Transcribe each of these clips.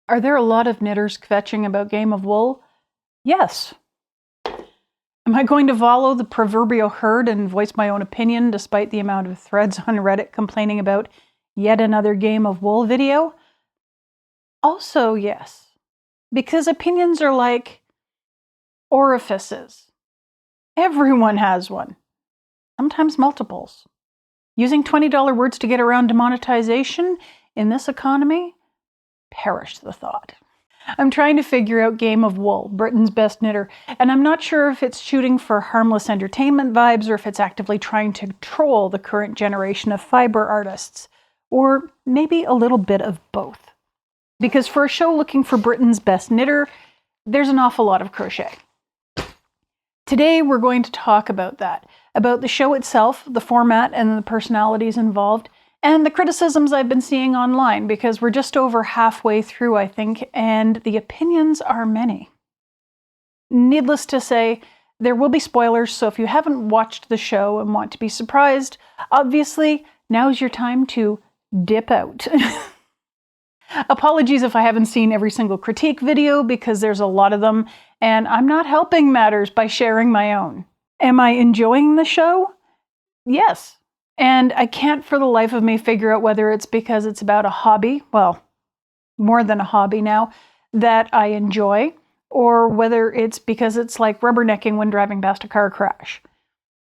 Are there a lot of knitters kvetching about Game of Wool? Yes. Am I going to follow the proverbial herd and voice my own opinion despite the amount of threads on Reddit complaining about yet another Game of Wool video? Also yes. Because opinions are like orifices. Everyone has one. Sometimes multiples. Using $20 words to get around demonetization in this economy? Perish the thought. I'm trying to figure out Game of Wool, Britain's best knitter, and I'm not sure if it's shooting for harmless entertainment vibes or if it's actively trying to troll the current generation of fibre artists, or maybe a little bit of both. Because for a show looking for Britain's best knitter, there's an awful lot of crochet. Today we're going to talk about that, about the show itself, the format and the personalities involved, and the criticisms I've been seeing online, because we're just over halfway through, I think, and the opinions are many. Needless to say, there will be spoilers, so if you haven't watched the show and want to be surprised, obviously, now's your time to dip out. Apologies if I haven't seen every single critique video, because there's a lot of them, and I'm not helping matters by sharing my own. Am I enjoying the show? Yes. And I can't for the life of me figure out whether it's because it's about a hobby, well, more than a hobby now, that I enjoy, or whether it's because it's like rubbernecking when driving past a car crash.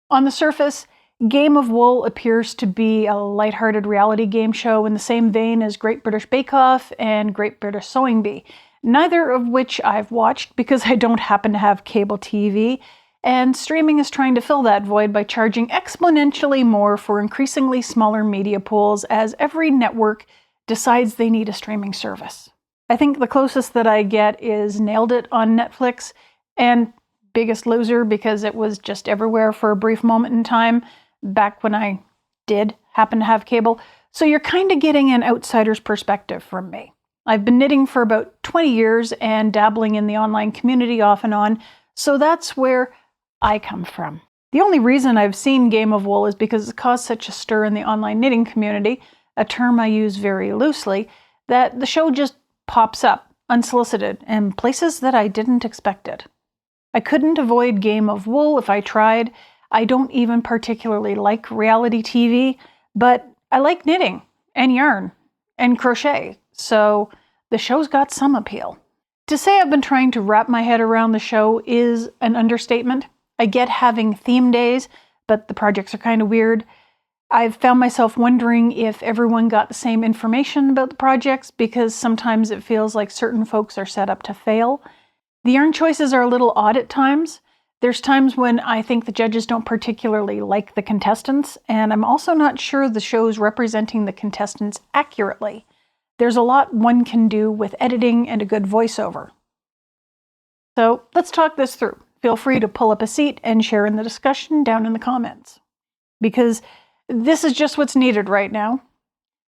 On the surface, Game of Wool appears to be a lighthearted reality game show in the same vein as Great British Bake Off and Great British Sewing Bee, neither of which I've watched because I don't happen to have cable TV, and streaming is trying to fill that void by charging exponentially more for increasingly smaller media pools as every network decides they need a streaming service. I think the closest that I get is Nailed It on Netflix, and Biggest Loser because it was just everywhere for a brief moment in time, back when I did happen to have cable. So you're kind of getting an outsider's perspective from me. I've been knitting for about 20 years and dabbling in the online community off and on, so that's where I come from. The only reason I've seen Game of Wool is because it's caused such a stir in the online knitting community, a term I use very loosely, that the show just pops up, unsolicited, in places that I didn't expect it. I couldn't avoid Game of Wool if I tried. I don't even particularly like reality TV, but I like knitting, and yarn, and crochet, so the show's got some appeal. To say I've been trying to wrap my head around the show is an understatement. I get having theme days, but the projects are kind of weird. I've found myself wondering if everyone got the same information about the projects, because sometimes it feels like certain folks are set up to fail. The yarn choices are a little odd at times. There's times when I think the judges don't particularly like the contestants, and I'm also not sure the show's representing the contestants accurately. There's a lot one can do with editing and a good voiceover. So let's talk this through. Feel free to pull up a seat and share in the discussion down in the comments. Because this is just what's needed right now.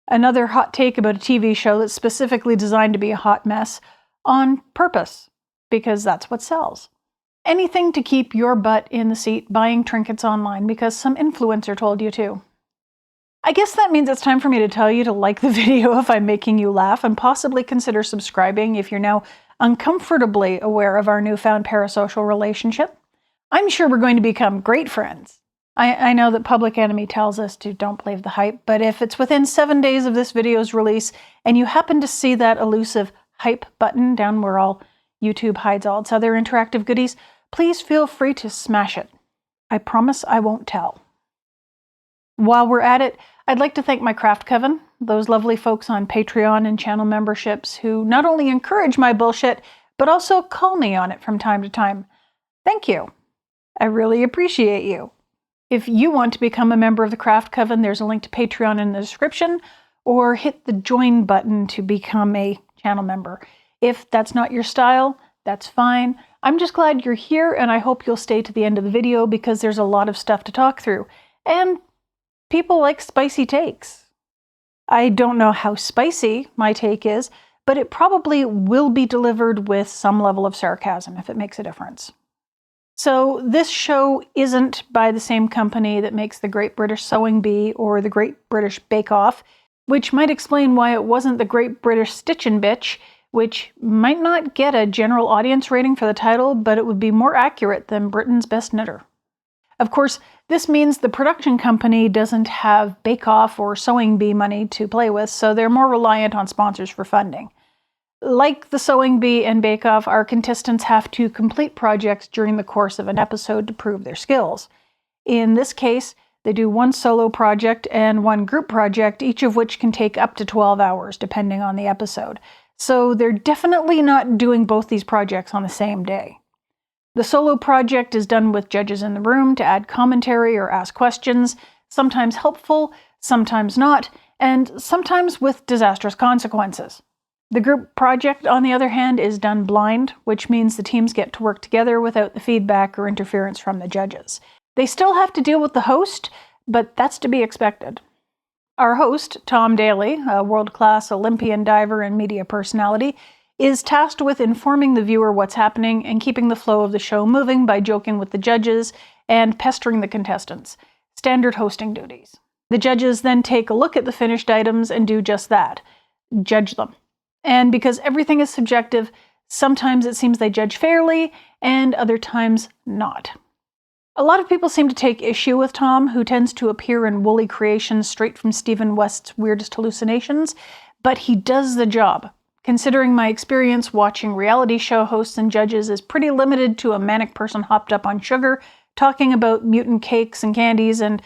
Another hot take about a TV show that's specifically designed to be a hot mess on purpose, because that's what sells. Anything to keep your butt in the seat buying trinkets online because some influencer told you to. I guess that means it's time for me to tell you to like the video if I'm making you laugh, and possibly consider subscribing if you're now uncomfortably aware of our newfound parasocial relationship. I'm sure we're going to become great friends. I know that Public Enemy tells us to don't believe the hype, but if it's within 7 days of this video's release and you happen to see that elusive hype button down where all YouTube hides all its other interactive goodies, please feel free to smash it. I promise I won't tell. While we're at it, I'd like to thank my craft coven, those lovely folks on Patreon and channel memberships who not only encourage my bullshit, but also call me on it from time to time. Thank you. I really appreciate you. If you want to become a member of the craft coven, there's a link to Patreon in the description, or hit the join button to become a channel member. If that's not your style, that's fine. I'm just glad you're here, and I hope you'll stay to the end of the video because there's a lot of stuff to talk through. And people like spicy takes. I don't know how spicy my take is, but it probably will be delivered with some level of sarcasm if it makes a difference. So this show isn't by the same company that makes the Great British Sewing Bee or the Great British Bake Off, which might explain why it wasn't the Great British Stitchin' Bitch, which might not get a general audience rating for the title, but it would be more accurate than Britain's Best Knitter. Of course, this means the production company doesn't have Bake Off or Sewing Bee money to play with, so they're more reliant on sponsors for funding. Like the Sewing Bee and Bake Off, our contestants have to complete projects during the course of an episode to prove their skills. In this case, they do one solo project and one group project, each of which can take up to 12 hours, depending on the episode. So they're definitely not doing both these projects on the same day. The solo project is done with judges in the room to add commentary or ask questions, sometimes helpful, sometimes not, and sometimes with disastrous consequences. The group project, on the other hand, is done blind, which means the teams get to work together without the feedback or interference from the judges. They still have to deal with the host, but that's to be expected. Our host, Tom Daly, a world-class Olympian diver and media personality, is tasked with informing the viewer what's happening and keeping the flow of the show moving by joking with the judges and pestering the contestants. Standard hosting duties. The judges then take a look at the finished items and do just that, judge them. And because everything is subjective, sometimes it seems they judge fairly, and other times not. A lot of people seem to take issue with Tom, who tends to appear in woolly creations straight from Stephen West's Weirdest Hallucinations, but he does the job. Considering my experience watching reality show hosts and judges is pretty limited to a manic person hopped up on sugar, talking about mutant cakes and candies, and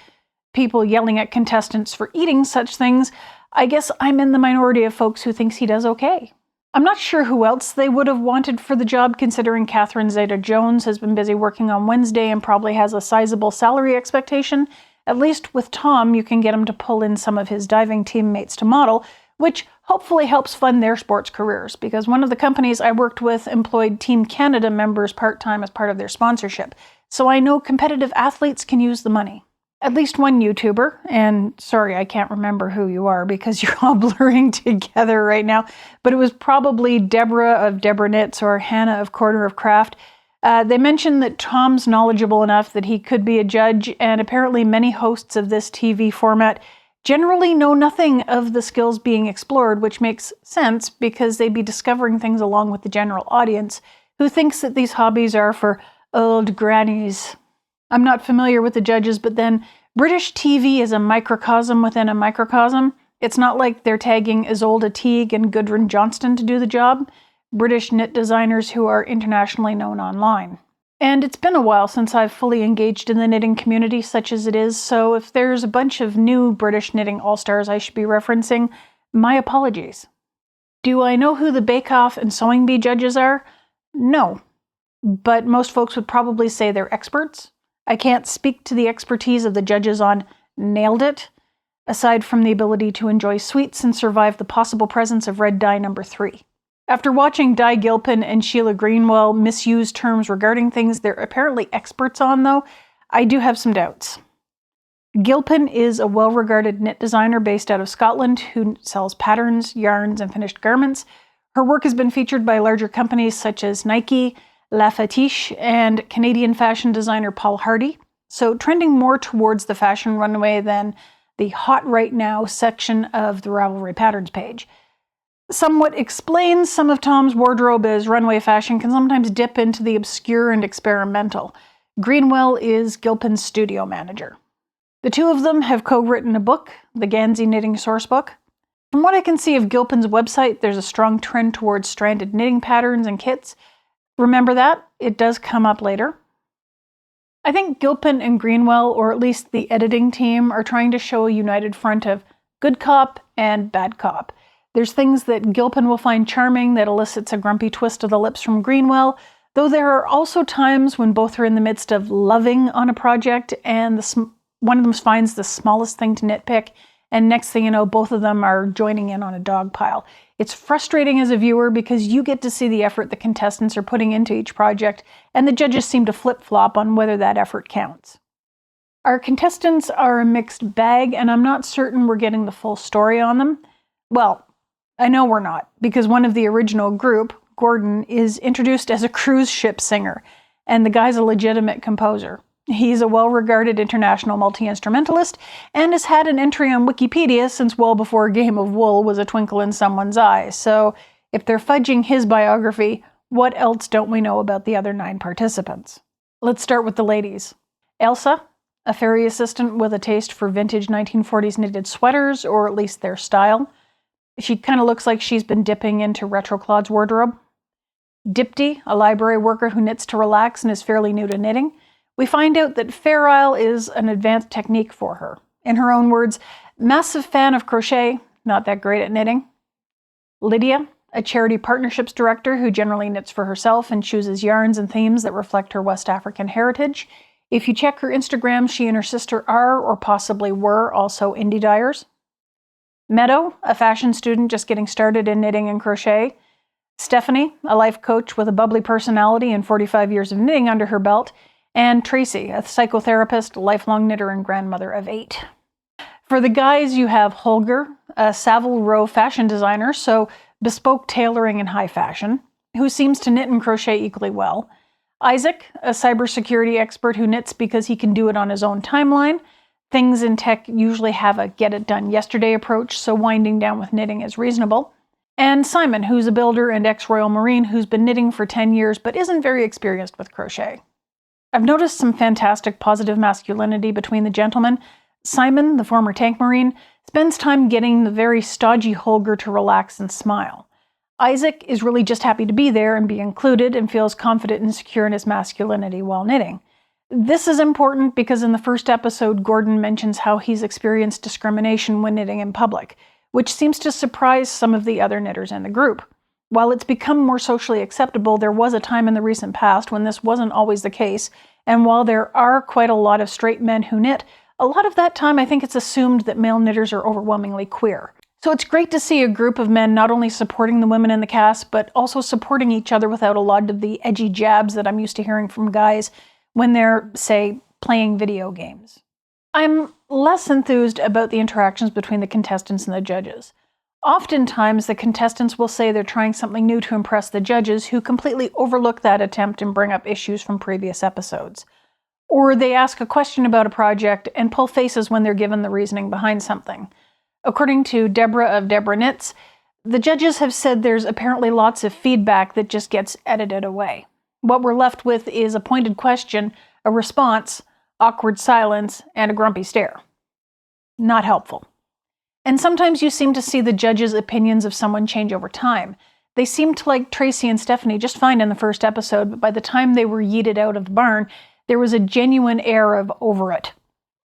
people yelling at contestants for eating such things, I guess I'm in the minority of folks who thinks he does okay. I'm not sure who else they would have wanted for the job, considering Catherine Zeta-Jones has been busy working on Wednesday and probably has a sizable salary expectation. At least with Tom, you can get him to pull in some of his diving teammates to model, which hopefully helps fund their sports careers, because one of the companies I worked with employed Team Canada members part-time as part of their sponsorship. So I know competitive athletes can use the money. At least one YouTuber, and sorry, I can't remember who you are because you're all blurring together right now, but it was probably Deborah of Deborah Knits or Hannah of Corner of Craft. They mentioned that Tom's knowledgeable enough that he could be a judge, and apparently many hosts of this TV format generally know nothing of the skills being explored, which makes sense because they'd be discovering things along with the general audience, who thinks that these hobbies are for old grannies. I'm not familiar with the judges, but then British TV is a microcosm within a microcosm. It's not like they're tagging Isolde Teague and Gudrun Johnston to do the job, British knit designers who are internationally known online. And it's been a while since I've fully engaged in the knitting community such as it is, so if there's a bunch of new British knitting all-stars I should be referencing, my apologies. Do I know who the Bake Off and Sewing Bee judges are? No. But most folks would probably say they're experts. I can't speak to the expertise of the judges on nailed it, aside from the ability to enjoy sweets and survive the possible presence of red dye number 3. After watching Di Gilpin and Sheila Greenwell misuse terms regarding things they're apparently experts on, though, I do have some doubts. Gilpin is a well-regarded knit designer based out of Scotland who sells patterns, yarns, and finished garments. Her work has been featured by larger companies such as Nike, La Fetiche, and Canadian fashion designer Paul Hardy, so trending more towards the fashion runway than the hot right now section of the Ravelry Patterns page. Somewhat explains some of Tom's wardrobe, as runway fashion can sometimes dip into the obscure and experimental. Greenwell is Gilpin's studio manager. The two of them have co-written a book, the Gansey Knitting Sourcebook. From what I can see of Gilpin's website, there's a strong trend towards stranded knitting patterns and kits. Remember that? It does come up later. I think Gilpin and Greenwell, or at least the editing team, are trying to show a united front of good cop and bad cop. There's things that Gilpin will find charming that elicits a grumpy twist of the lips from Greenwell, though there are also times when both are in the midst of loving on a project and one of them finds the smallest thing to nitpick, and next thing you know, both of them are joining in on a dog pile. It's frustrating as a viewer because you get to see the effort the contestants are putting into each project, and the judges seem to flip-flop on whether that effort counts. Our contestants are a mixed bag, and I'm not certain we're getting the full story on them. Well, I know we're not, because one of the original group, Gordon, is introduced as a cruise ship singer, and the guy's a legitimate composer. He's a well-regarded international multi-instrumentalist and has had an entry on Wikipedia since well before Game of Wool was a twinkle in someone's eye, so If they're fudging his biography, what else don't we know about the other 9 participants? Let's start with the ladies. Elsa, a ferry assistant with a taste for vintage 1940s knitted sweaters, or at least their style. She kind of looks like she's been dipping into Retro Claude's wardrobe. Dipti, a library worker who knits to relax and is fairly new to knitting. We find out that ferrule is an advanced technique for her. In her own words, massive fan of crochet, not that great at knitting. Lydia, a charity partnerships director who generally knits for herself and chooses yarns and themes that reflect her West African heritage. If you check her Instagram, she and her sister are, or possibly were, also indie dyers. Meadow, a fashion student just getting started in knitting and crochet. Stephanie, a life coach with a bubbly personality and 45 years of knitting under her belt. And Tracy, a psychotherapist, lifelong knitter, and grandmother of 8. For the guys, you have Holger, a Savile Row fashion designer, so bespoke tailoring and high fashion, who seems to knit and crochet equally well. Isaac, a cybersecurity expert who knits because he can do it on his own timeline. Things in tech usually have a get-it-done-yesterday approach, so winding down with knitting is reasonable. And Simon, who's a builder and ex-Royal Marine who's been knitting for 10 years but isn't very experienced with crochet. I've noticed some fantastic positive masculinity between the gentlemen. Simon, the former tank marine, spends time getting the very stodgy Holger to relax and smile. Isaac is really just happy to be there and be included and feels confident and secure in his masculinity while knitting. This is important because in the first episode, Gordon mentions how he's experienced discrimination when knitting in public, which seems to surprise some of the other knitters in the group. While it's become more socially acceptable, there was a time in the recent past when this wasn't always the case, and while there are quite a lot of straight men who knit, a lot of that time I think it's assumed that male knitters are overwhelmingly queer. So it's great to see a group of men not only supporting the women in the cast, but also supporting each other without a lot of the edgy jabs that I'm used to hearing from guys when they're, say, playing video games. I'm less enthused about the interactions between the contestants and the judges. Oftentimes, the contestants will say they're trying something new to impress the judges, who completely overlook that attempt and bring up issues from previous episodes. Or they ask a question about a project and pull faces when they're given the reasoning behind something. According to Deborah of Deborah Knits, the judges have said there's apparently lots of feedback that just gets edited away. What we're left with is a pointed question, a response, awkward silence, and a grumpy stare. Not helpful. And sometimes you seem to see the judges' opinions of someone change over time. They seemed to like Tracy and Stephanie just fine in the first episode, but by the time they were yeeted out of the barn, there was a genuine air of over it.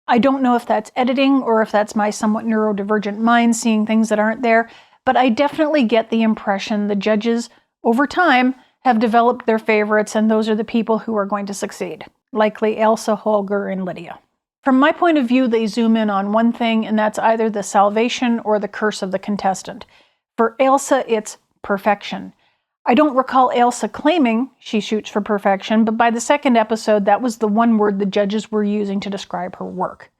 I don't know if that's editing or if that's my somewhat neurodivergent mind seeing things that aren't there, but I definitely get the impression the judges, over time, have developed their favorites, and those are the people who are going to succeed. Likely Elsa, Holger, and Lydia. From my point of view, they zoom in on one thing, and that's either the salvation or the curse of the contestant. For Elsa, it's perfection. I don't recall Elsa claiming she shoots for perfection, but by the second episode, that was the one word the judges were using to describe her work.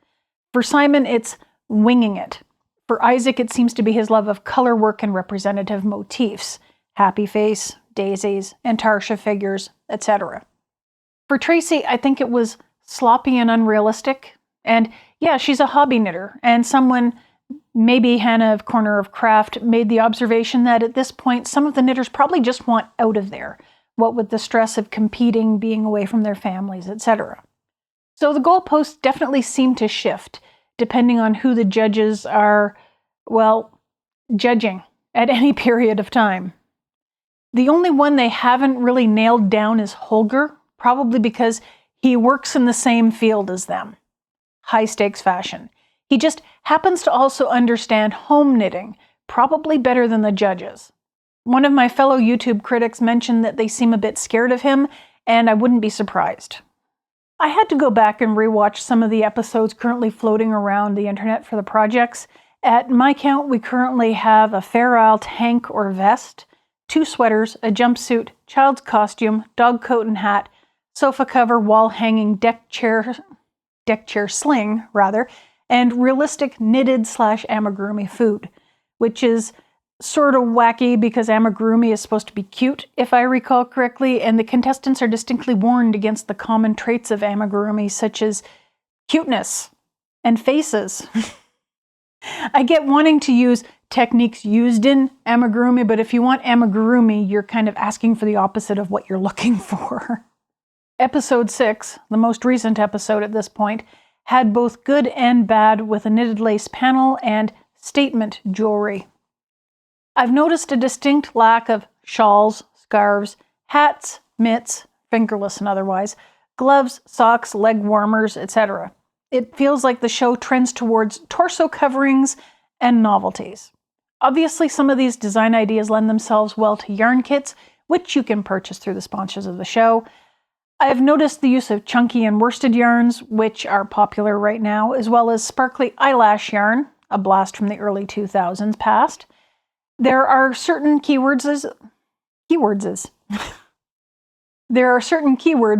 For Simon, it's winging it. For Isaac, it seems to be his love of color work and representative motifs. Happy face, daisies, Antarctica figures, etc. For Tracy, I think it was sloppy and unrealistic. And yeah, she's a hobby knitter, and someone, maybe Hannah of Corner of Craft, made the observation that at this point, some of the knitters probably just want out of there, what with the stress of competing, being away from their families, etc. So the goalposts definitely seem to shift, depending on who the judges are, well, judging at any period of time. The only one they haven't really nailed down is Holger, probably because he works in the same field as them. High-stakes fashion. He just happens to also understand home knitting, probably better than the judges. One of my fellow YouTube critics mentioned that they seem a bit scared of him, and I wouldn't be surprised. I had to go back and rewatch some of the episodes currently floating around the internet for the projects. At my count, we currently have a Fair Isle tank or vest, 2 sweaters, a jumpsuit, child's costume, dog coat and hat, sofa cover, wall-hanging deck chair sling, and realistic knitted/amigurumi food, which is sort of wacky because amigurumi is supposed to be cute, if I recall correctly, and the contestants are distinctly warned against the common traits of amigurumi, such as cuteness and faces. I get wanting to use techniques used in amigurumi, but if you want amigurumi, you're kind of asking for the opposite of what you're looking for. Episode 6, the most recent episode at this point, had both good and bad with a knitted lace panel and statement jewelry. I've noticed a distinct lack of shawls, scarves, hats, mitts, fingerless and otherwise, gloves, socks, leg warmers, etc. It feels like the show trends towards torso coverings and novelties. Obviously, some of these design ideas lend themselves well to yarn kits, which you can purchase through the sponsors of the show. I've noticed the use of chunky and worsted yarns, which are popular right now, as well as sparkly eyelash yarn, a blast from the early 2000s past. There are certain keywords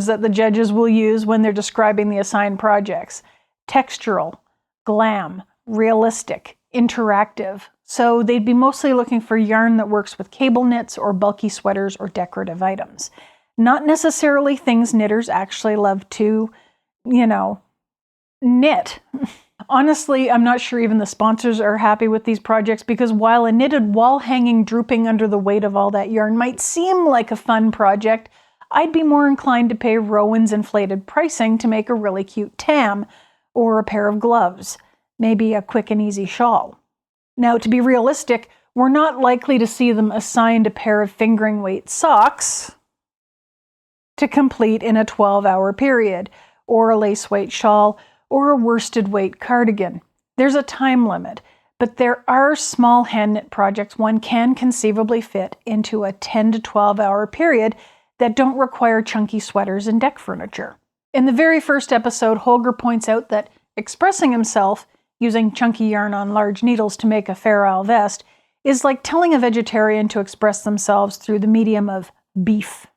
that the judges will use when they're describing the assigned projects. Textural, glam, realistic, interactive. So they'd be mostly looking for yarn that works with cable knits or bulky sweaters or decorative items. Not necessarily things knitters actually love to, knit. Honestly, I'm not sure even the sponsors are happy with these projects because while a knitted wall hanging drooping under the weight of all that yarn might seem like a fun project, I'd be more inclined to pay Rowan's inflated pricing to make a really cute tam or a pair of gloves, maybe a quick and easy shawl. Now, to be realistic, we're not likely to see them assigned a pair of fingering weight socks to complete in a 12-hour period, or a lace weight shawl, or a worsted weight cardigan. There's a time limit, but there are small hand knit projects one can conceivably fit into a 10 to 12-hour period that don't require chunky sweaters and deck furniture. In the very first episode, Holger points out that expressing himself using chunky yarn on large needles to make a Fair Isle vest is like telling a vegetarian to express themselves through the medium of beef.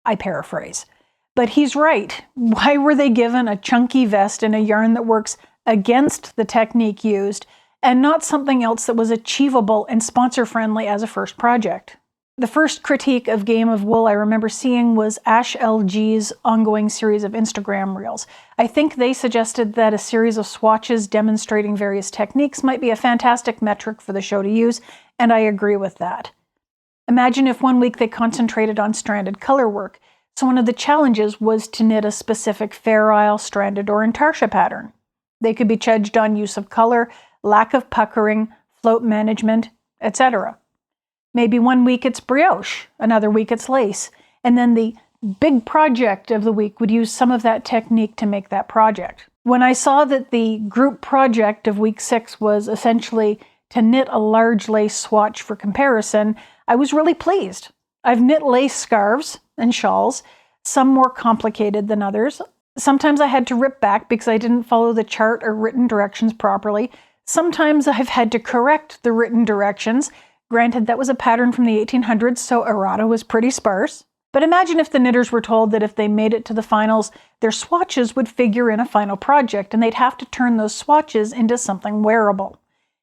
I paraphrase. But he's right. Why were they given a chunky vest in a yarn that works against the technique used and not something else that was achievable and sponsor-friendly as a first project? The first critique of Game of Wool I remember seeing was Ash LG's ongoing series of Instagram reels. I think they suggested that a series of swatches demonstrating various techniques might be a fantastic metric for the show to use, and I agree with that. Imagine if one week they concentrated on stranded color work, so one of the challenges was to knit a specific Fair Isle stranded or intarsia pattern. They could be judged on use of color, lack of puckering, float management, etc. Maybe one week it's brioche, another week it's lace, and then the big project of the week would use some of that technique to make that project. When I saw that the group project of week 6 was essentially to knit a large lace swatch for comparison, I was really pleased. I've knit lace scarves and shawls, some more complicated than others. Sometimes I had to rip back because I didn't follow the chart or written directions properly. Sometimes I've had to correct the written directions. Granted, that was a pattern from the 1800s, so errata was pretty sparse. But imagine if the knitters were told that if they made it to the finals, their swatches would figure in a final project and they'd have to turn those swatches into something wearable.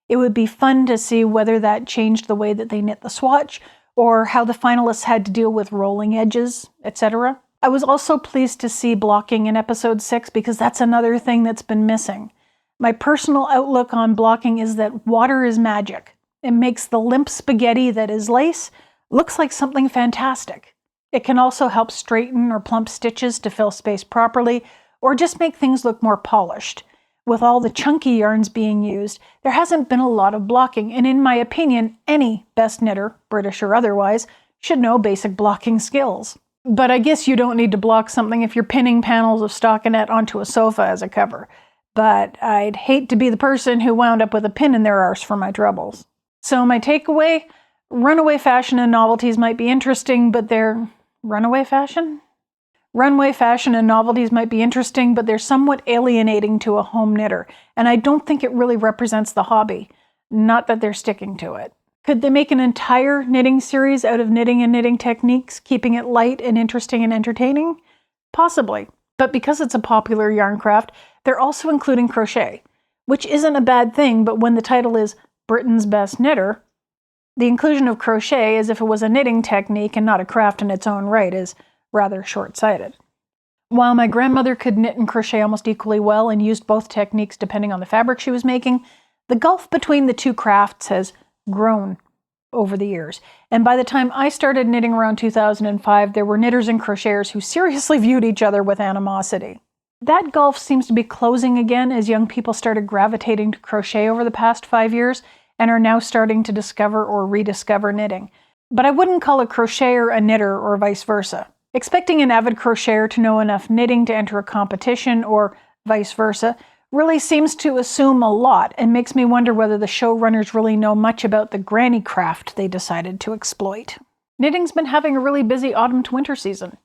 It would be fun to see whether that changed the way that they knit the swatch or how the finalists had to deal with rolling edges, etc. I was also pleased to see blocking in episode 6 because that's another thing that's been missing. My personal outlook on blocking is that water is magic. It makes the limp spaghetti that is lace looks like something fantastic. It can also help straighten or plump stitches to fill space properly, or just make things look more polished. With all the chunky yarns being used, there hasn't been a lot of blocking, and in my opinion, any best knitter, British or otherwise, should know basic blocking skills. But I guess you don't need to block something if you're pinning panels of stockinette onto a sofa as a cover. But I'd hate to be the person who wound up with a pin in their arse for my troubles. So my takeaway, runaway fashion and novelties might be interesting, but they're... Runaway fashion? Runway fashion and novelties might be interesting, but they're somewhat alienating to a home knitter, and I don't think it really represents the hobby. Not that they're sticking to it. Could they make an entire knitting series out of knitting and knitting techniques, keeping it light and interesting and entertaining? Possibly. But because it's a popular yarn craft, they're also including crochet, which isn't a bad thing, but when the title is Britain's Best Knitter, the inclusion of crochet as if it was a knitting technique and not a craft in its own right is rather short-sighted. While my grandmother could knit and crochet almost equally well and used both techniques depending on the fabric she was making, the gulf between the two crafts has grown over the years. And by the time I started knitting around 2005, there were knitters and crocheters who seriously viewed each other with animosity. That gulf seems to be closing again as young people started gravitating to crochet over the past 5 years and are now starting to discover or rediscover knitting. But I wouldn't call a crocheter a knitter or vice versa. Expecting an avid crocheter to know enough knitting to enter a competition or vice versa really seems to assume a lot and makes me wonder whether the showrunners really know much about the granny craft they decided to exploit. Knitting's been having a really busy autumn to winter season.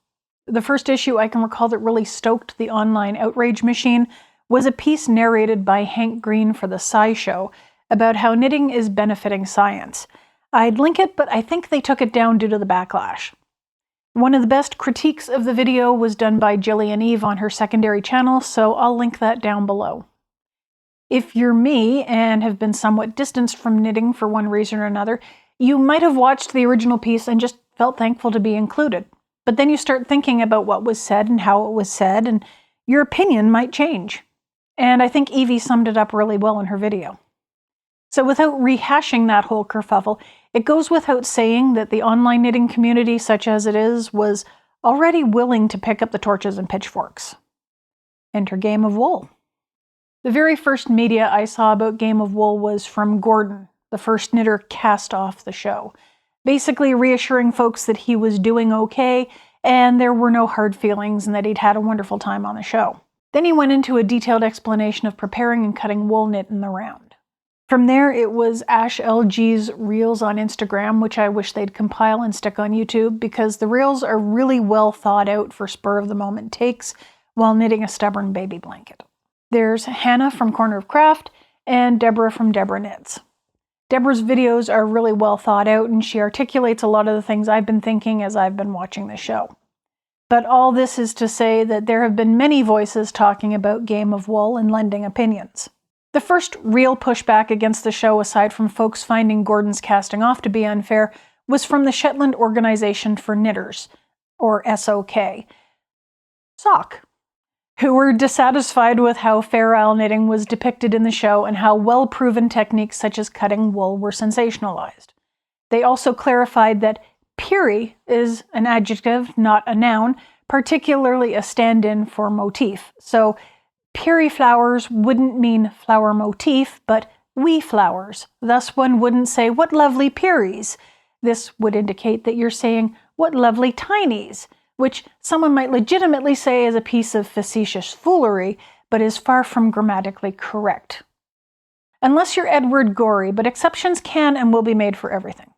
The first issue I can recall that really stoked the online outrage machine was a piece narrated by Hank Green for the SciShow about how knitting is benefiting science. I'd link it, but I think they took it down due to the backlash. One of the best critiques of the video was done by Jillian Eve on her secondary channel, so I'll link that down below. If you're me and have been somewhat distanced from knitting for one reason or another, you might have watched the original piece and just felt thankful to be included. But then you start thinking about what was said and how it was said, and your opinion might change. And I think Evie summed it up really well in her video. So without rehashing that whole kerfuffle, it goes without saying that the online knitting community, such as it is, was already willing to pick up the torches and pitchforks. Enter Game of Wool. The very first media I saw about Game of Wool was from Gordon, the first knitter cast off the show, basically reassuring folks that he was doing okay and there were no hard feelings and that he'd had a wonderful time on the show. Then he went into a detailed explanation of preparing and cutting wool knit in the round. From there, it was Ash LG's Reels on Instagram, which I wish they'd compile and stick on YouTube, because the reels are really well thought out for spur-of-the-moment takes while knitting a stubborn baby blanket. There's Hannah from Corner of Craft and Deborah from Deborah Knits. Deborah's videos are really well thought out, and she articulates a lot of the things I've been thinking as I've been watching the show. But all this is to say that there have been many voices talking about Game of Wool and lending opinions. The first real pushback against the show, aside from folks finding Gordon's casting off to be unfair, was from the Shetland Organization for Knitters, or SOK, who were dissatisfied with how Fair Isle knitting was depicted in the show and how well-proven techniques such as cutting wool were sensationalized. They also clarified that Piri is an adjective, not a noun, particularly a stand-in for motif. So Piri flowers wouldn't mean flower motif, but wee flowers. Thus, one wouldn't say, "What lovely Piris." This would indicate that you're saying, "What lovely tinies," which someone might legitimately say is a piece of facetious foolery, but is far from grammatically correct. Unless you're Edward Gorey, but exceptions can and will be made for everything.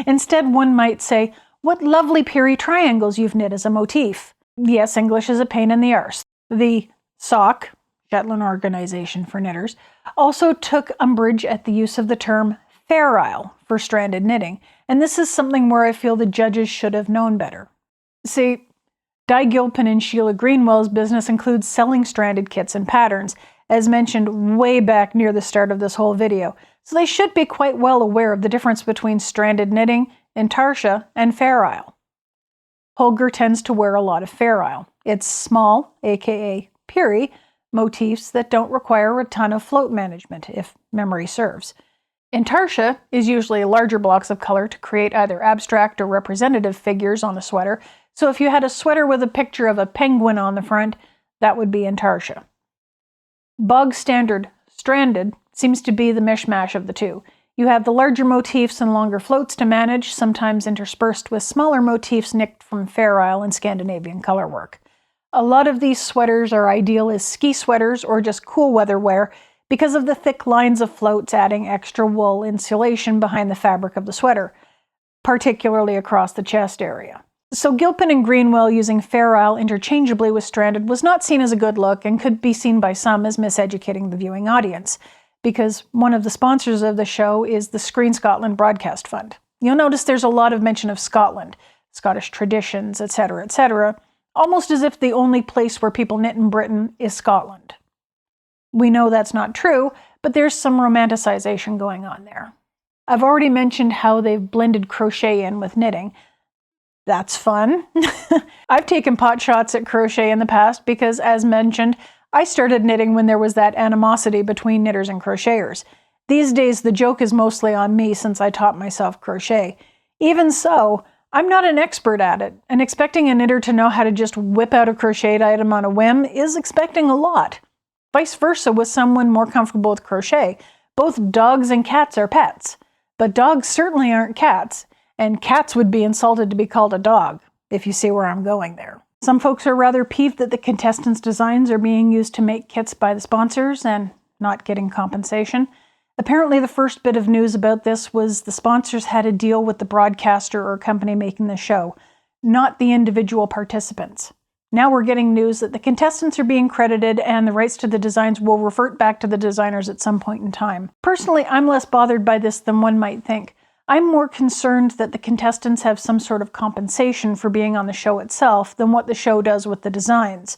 Instead, one might say, "What lovely Piri triangles you've knit as a motif." Yes, English is a pain in the arse. The SOK, Shetland Organization for Knitters, also took umbrage at the use of the term Fair Isle for stranded knitting, and this is something where I feel the judges should have known better. See, Di Gilpin and Sheila Greenwell's business includes selling stranded kits and patterns, as mentioned way back near the start of this whole video, so they should be quite well aware of the difference between stranded knitting, intarsia, and Fair Isle. Holger tends to wear a lot of Fair Isle. It's small, aka Piri, motifs that don't require a ton of float management, if memory serves. Intarsia is usually larger blocks of color to create either abstract or representative figures on a sweater, so if you had a sweater with a picture of a penguin on the front, that would be intarsia. Bog standard stranded seems to be the mishmash of the two. You have the larger motifs and longer floats to manage, sometimes interspersed with smaller motifs nicked from Fair Isle and Scandinavian colorwork. A lot of these sweaters are ideal as ski sweaters or just cool weather wear because of the thick lines of floats adding extra wool insulation behind the fabric of the sweater, particularly across the chest area. So Gilpin and Greenwell using Fair Isle interchangeably with stranded was not seen as a good look and could be seen by some as miseducating the viewing audience, because one of the sponsors of the show is the Screen Scotland Broadcast Fund. You'll notice there's a lot of mention of Scotland, Scottish traditions, etc., almost as if the only place where people knit in Britain is Scotland. We know that's not true, but there's some romanticization going on there. I've already mentioned how they've blended crochet in with knitting. That's fun. I've taken pot shots at crochet in the past because, as mentioned, I started knitting when there was that animosity between knitters and crocheters. These days, the joke is mostly on me since I taught myself crochet. Even so, I'm not an expert at it, and expecting a knitter to know how to just whip out a crocheted item on a whim is expecting a lot. Vice versa with someone more comfortable with crochet. Both dogs and cats are pets, but dogs certainly aren't cats, and cats would be insulted to be called a dog, if you see where I'm going there. Some folks are rather peeved that the contestants' designs are being used to make kits by the sponsors and not getting compensation. Apparently, the first bit of news about this was the sponsors had a deal with the broadcaster or company making the show, not the individual participants. Now we're getting news that the contestants are being credited and the rights to the designs will revert back to the designers at some point in time. Personally, I'm less bothered by this than one might think. I'm more concerned that the contestants have some sort of compensation for being on the show itself than what the show does with the designs.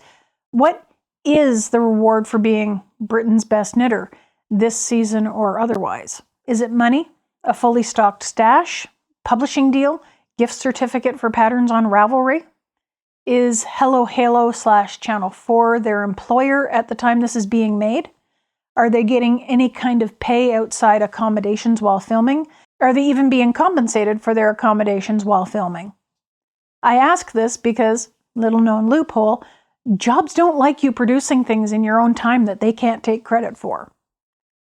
What is the reward for being Britain's best knitter, this season or otherwise? Is it money, a fully stocked stash, publishing deal, gift certificate for patterns on Ravelry? Is Hello Halo / Channel 4 their employer at the time this is being made? Are they getting any kind of pay outside accommodations while filming? Are they even being compensated for their accommodations while filming? I ask this because, little known loophole, jobs don't like you producing things in your own time that they can't take credit for.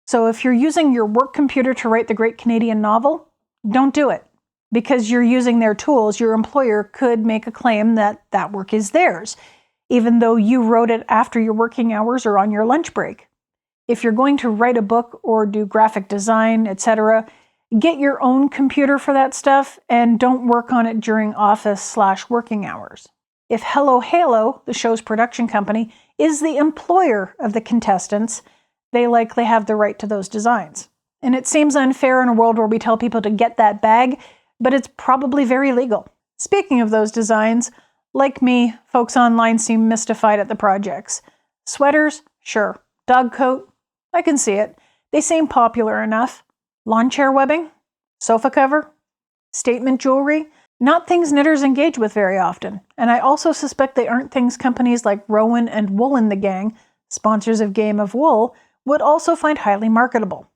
So if you're using your work computer to write the Great Canadian Novel, don't do it. Because you're using their tools, your employer could make a claim that that work is theirs, even though you wrote it after your working hours or on your lunch break. If you're going to write a book or do graphic design, etc., get your own computer for that stuff and don't work on it during office / working hours. If Hello Halo, the show's production company, is the employer of the contestants, they likely have the right to those designs. And it seems unfair in a world where we tell people to get that bag, but it's probably very legal. Speaking of those designs, like me, folks online seem mystified at the projects. Sweaters? Sure. Dog coat? I can see it. They seem popular enough. Lawn chair webbing? Sofa cover? Statement jewelry? Not things knitters engage with very often. And I also suspect they aren't things companies like Rowan and Wool in the Gang, sponsors of Game of Wool, would also find highly marketable.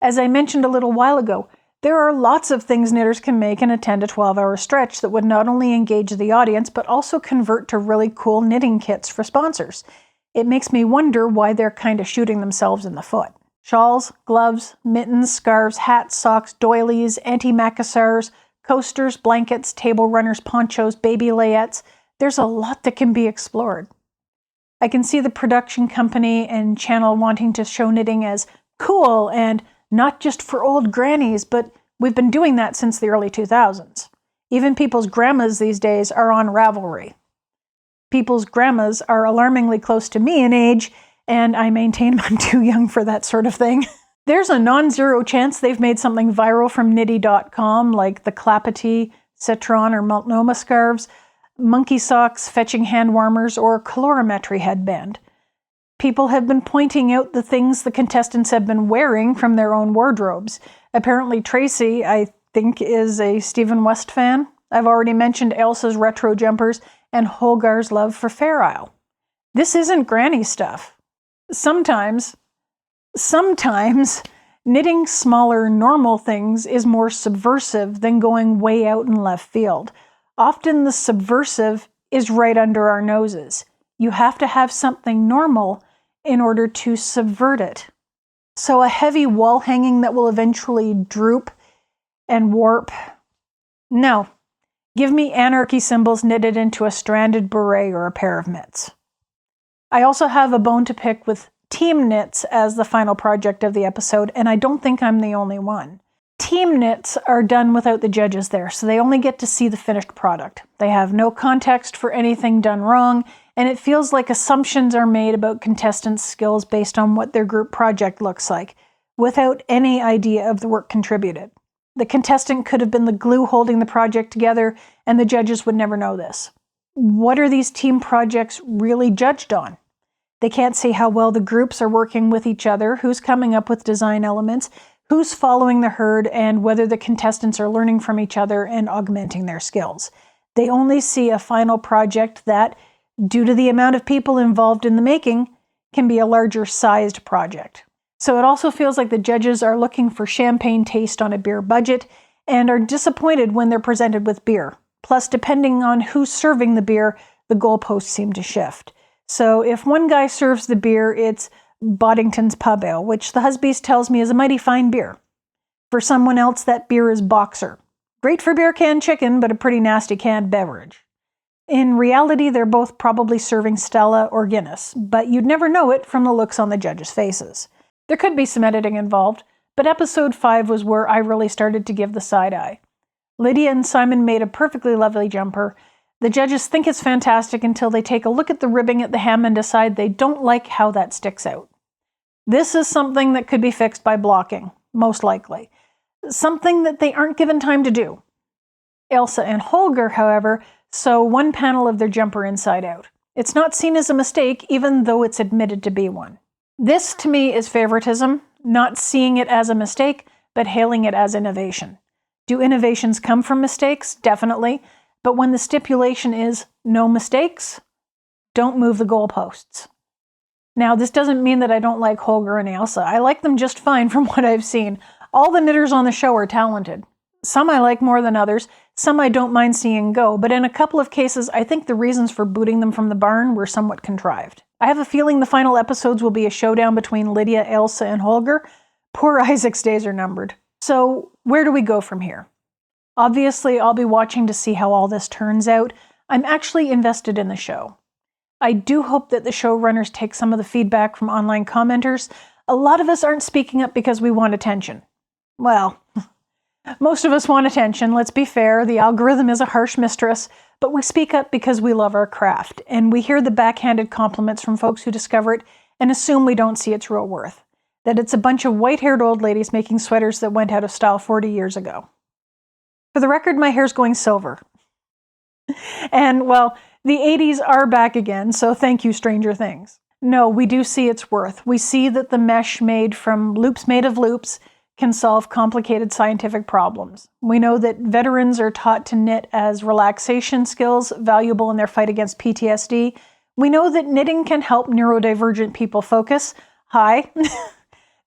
As I mentioned a little while ago, there are lots of things knitters can make in a 10 to 12-hour stretch that would not only engage the audience, but also convert to really cool knitting kits for sponsors. It makes me wonder why they're kind of shooting themselves in the foot. Shawls, gloves, mittens, scarves, hats, socks, doilies, anti-macassars, coasters, blankets, table runners, ponchos, baby layettes. There's a lot that can be explored. I can see the production company and channel wanting to show knitting as cool and not just for old grannies, but we've been doing that since the early 2000s. Even people's grandmas these days are on Ravelry. People's grandmas are alarmingly close to me in age, and I maintain I'm too young for that sort of thing. There's a non-zero chance they've made something viral from Knitty.com, like the Clapety, Citron, or Multnomah scarves, monkey socks, fetching hand warmers, or calorimetry headband. People have been pointing out the things the contestants have been wearing from their own wardrobes. Apparently Tracy, I think, is a Stephen West fan. I've already mentioned Elsa's retro jumpers and Holgar's love for Fair Isle. This isn't granny stuff. Sometimes knitting smaller, normal things is more subversive than going way out in left field. Often the subversive is right under our noses. You have to have something normal in order to subvert it. So a heavy wall hanging that will eventually droop and warp? No. Give me anarchy symbols knitted into a stranded beret or a pair of mitts. I also have a bone to pick with team knits as the final project of the episode, and I don't think I'm the only one. Team knits are done without the judges there, so they only get to see the finished product. They have no context for anything done wrong, and it feels like assumptions are made about contestants' skills based on what their group project looks like, without any idea of the work contributed. The contestant could have been the glue holding the project together, and the judges would never know this. What are these team projects really judged on? They can't see how well the groups are working with each other, who's coming up with design elements, who's following the herd, and whether the contestants are learning from each other and augmenting their skills. They only see a final project that, due to the amount of people involved in the making, can be a larger sized project. So it also feels like the judges are looking for champagne taste on a beer budget and are disappointed when they're presented with beer. Plus, depending on who's serving the beer, the goalposts seem to shift. So if one guy serves the beer, it's Boddington's Pub Ale, which the husband tells me is a mighty fine beer. For someone else, that beer is Boxer. Great for beer canned chicken, but a pretty nasty canned beverage. In reality, they're both probably serving Stella or Guinness, but you'd never know it from the looks on the judges' faces. There could be some editing involved, but episode 5 was where I really started to give the side eye. Lydia and Simon made a perfectly lovely jumper. The judges think it's fantastic until they take a look at the ribbing at the hem and decide they don't like how that sticks out. This is something that could be fixed by blocking, most likely. Something that they aren't given time to do. Elsa and Holger, however, sew one panel of their jumper inside out. It's not seen as a mistake, even though it's admitted to be one. This, to me, is favoritism, not seeing it as a mistake, but hailing it as innovation. Do innovations come from mistakes? Definitely. But when the stipulation is no mistakes, don't move the goalposts. Now, this doesn't mean that I don't like Holger and Elsa. I like them just fine from what I've seen. All the knitters on the show are talented. Some I like more than others, some I don't mind seeing go, but in a couple of cases, I think the reasons for booting them from the barn were somewhat contrived. I have a feeling the final episodes will be a showdown between Lydia, Elsa, and Holger. Poor Isaac's days are numbered. So, where do we go from here? Obviously, I'll be watching to see how all this turns out. I'm actually invested in the show. I do hope that the showrunners take some of the feedback from online commenters. A lot of us aren't speaking up because we want attention. Well, most of us want attention, let's be fair. The algorithm is a harsh mistress, but we speak up because we love our craft, and we hear the backhanded compliments from folks who discover it and assume we don't see its real worth. That it's a bunch of white-haired old ladies making sweaters that went out of style 40 years ago. For the record, my hair's going silver. And, well, the 80s are back again, so thank you, Stranger Things. No, we do see its worth. We see that the mesh made from loops made of loops can solve complicated scientific problems. We know that veterans are taught to knit as relaxation skills, valuable in their fight against PTSD. We know that knitting can help neurodivergent people focus. Hi.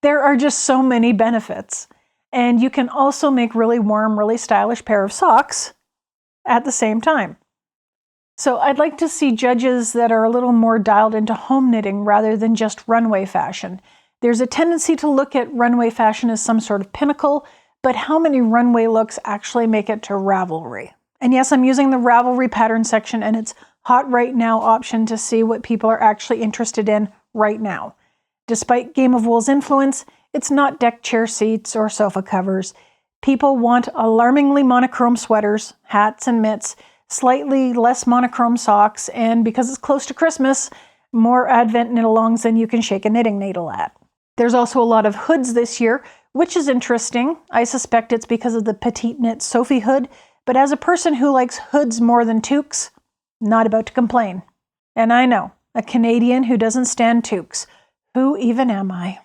There are just so many benefits. And you can also make really warm, really stylish pair of socks at the same time. So I'd like to see judges that are a little more dialed into home knitting rather than just runway fashion. There's a tendency to look at runway fashion as some sort of pinnacle, but how many runway looks actually make it to Ravelry? And yes, I'm using the Ravelry pattern section and its hot right now option to see what people are actually interested in right now. Despite Game of Wool's influence, it's not deck chair seats or sofa covers. People want alarmingly monochrome sweaters, hats and mitts, slightly less monochrome socks, and because it's close to Christmas, more Advent knit-alongs than you can shake a knitting needle at. There's also a lot of hoods this year, which is interesting. I suspect it's because of the petite knit Sophie hood, but as a person who likes hoods more than toques, not about to complain. And I know, a Canadian who doesn't stand toques. Who even am I?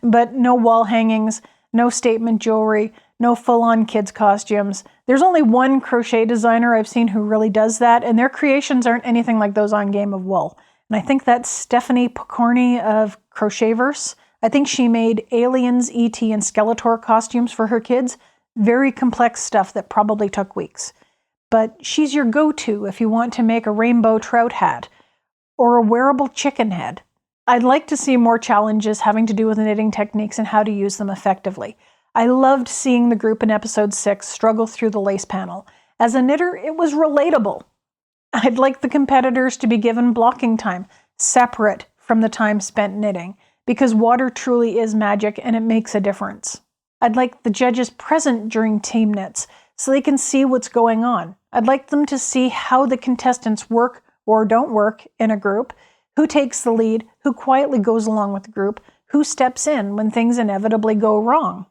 But no wall hangings, no statement jewelry, no full-on kids' costumes. There's only one crochet designer I've seen who really does that, and their creations aren't anything like those on Game of Wool. And I think that's Stephanie Pokorny of Crochetverse. I think she made Aliens, E.T., and Skeletor costumes for her kids. Very complex stuff that probably took weeks. But she's your go-to if you want to make a rainbow trout hat or a wearable chicken head. I'd like to see more challenges having to do with knitting techniques and how to use them effectively. I loved seeing the group in episode 6 struggle through the lace panel. As a knitter, it was relatable. I'd like the competitors to be given blocking time, separate from the time spent knitting, because water truly is magic and it makes a difference. I'd like the judges present during team knits so they can see what's going on. I'd like them to see how the contestants work or don't work in a group, who takes the lead, who quietly goes along with the group, who steps in when things inevitably go wrong.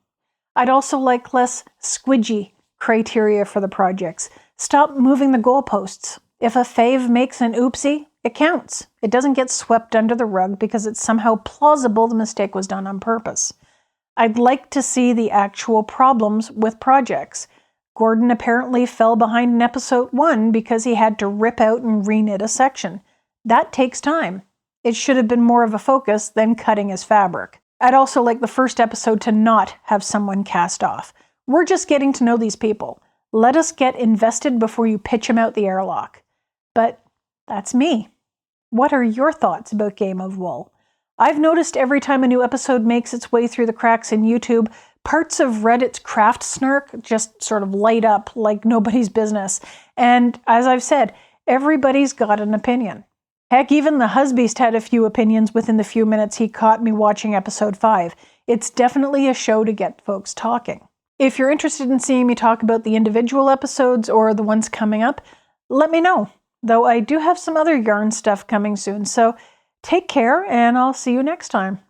I'd also like less squidgy criteria for the projects. Stop moving the goalposts. If a fave makes an oopsie, it counts. It doesn't get swept under the rug because it's somehow plausible the mistake was done on purpose. I'd like to see the actual problems with projects. Gordon apparently fell behind in episode 1 because he had to rip out and reknit a section. That takes time. It should have been more of a focus than cutting his fabric. I'd also like the first episode to not have someone cast off. We're just getting to know these people. Let us get invested before you pitch them out the airlock. But that's me. What are your thoughts about Game of Wool? I've noticed every time a new episode makes its way through the cracks in YouTube, parts of Reddit's craft snark just sort of light up like nobody's business. And as I've said, everybody's got an opinion. Heck, even the husbeast had a few opinions within the few minutes he caught me watching episode 5. It's definitely a show to get folks talking. If you're interested in seeing me talk about the individual episodes or the ones coming up, let me know. Though I do have some other yarn stuff coming soon, so take care and I'll see you next time.